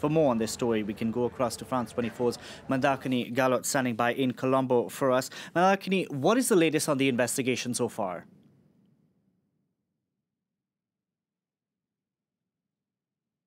For more on this story, we can go across to France 24's Mandakini Gahlot standing by in Colombo for us. Mandakini, what is the latest on the investigation so far?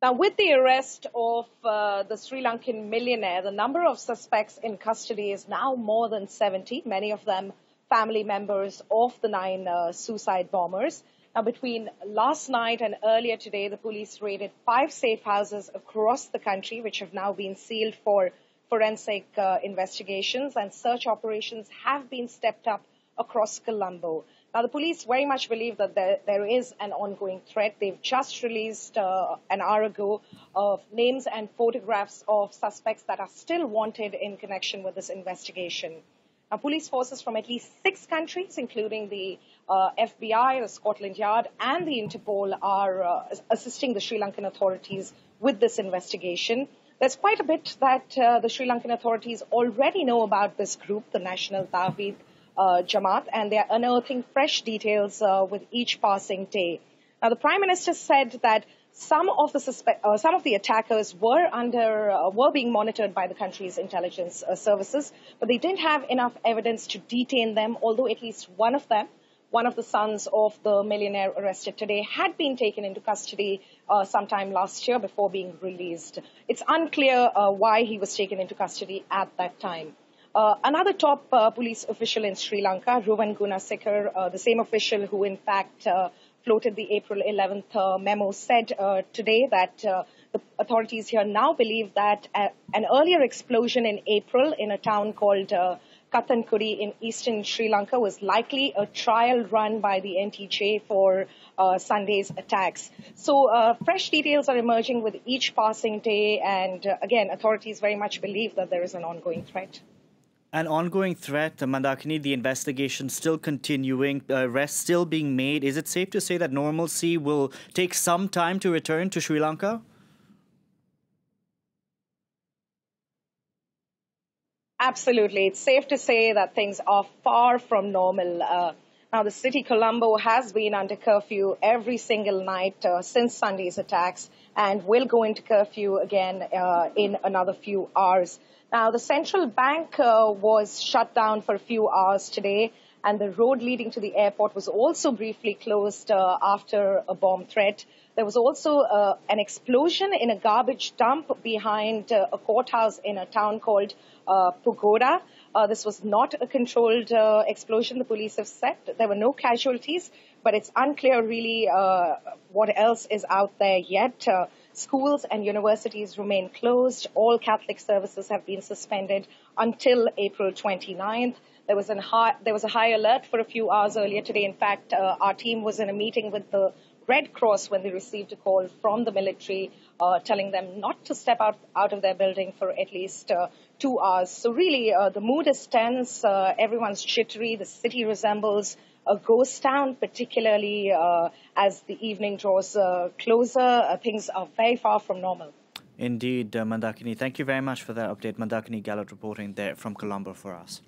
Now, with the arrest of the Sri Lankan millionaire, the number of suspects in custody is now more than 70, many of them family members of the 9 suicide bombers. Now, between last night and earlier today, the police raided 5 safe houses across the country, which have now been sealed for forensic investigations, and search operations have been stepped up across Colombo. Now, the police very much believe that there is an ongoing threat. They've just released an hour ago of names and photographs of suspects that are still wanted in connection with this investigation. Now, police forces from at least 6 countries, including the FBI, the Scotland Yard, and the Interpol, are assisting the Sri Lankan authorities with this investigation. There's quite a bit that the Sri Lankan authorities already know about this group, the National Tawhid Jamaat, and they are unearthing fresh details with each passing day. Now, the Prime Minister said that some of the attackers were being monitored by the country's intelligence services, but they didn't have enough evidence to detain them, although at least one of the sons of the millionaire arrested today, had been taken into custody sometime last year before being released. It's unclear why he was taken into custody at that time. Another top police official in Sri Lanka, Ruvan Gunasekar, the same official who in fact floated the April 11th memo, said today that the authorities here now believe that an earlier explosion in April in a town called Kathankudi in eastern Sri Lanka was likely a trial run by the NTJ for Sunday's attacks. So fresh details are emerging with each passing day, and again, authorities very much believe that there is an ongoing threat. An ongoing threat, Mandakini, the investigation still continuing, arrests still being made. Is it safe to say that normalcy will take some time to return to Sri Lanka? Absolutely. It's safe to say that things are far from normal. Now, the city Colombo has been under curfew every single night since Sunday's attacks and will go into curfew again in another few hours. Now, the central bank was shut down for a few hours today, and the road leading to the airport was also briefly closed after a bomb threat. There was also an explosion in a garbage dump behind a courthouse in a town called Pagoda. This was not a controlled explosion, the police have said. There were no casualties, but it's unclear really what else is out there yet. Schools and universities remain closed. All Catholic services have been suspended until April 29th. There was a high alert for a few hours earlier today. In fact, our team was in a meeting with the Red Cross when they received a call from the military telling them not to step out of their building for at least 2 hours. So really, the mood is tense. Everyone's jittery. The city resembles a ghost town, particularly as the evening draws closer. Things are very far from normal. Indeed, Mandakini. Thank you very much for that update. Mandakini Gahlot reporting there from Colombo for us.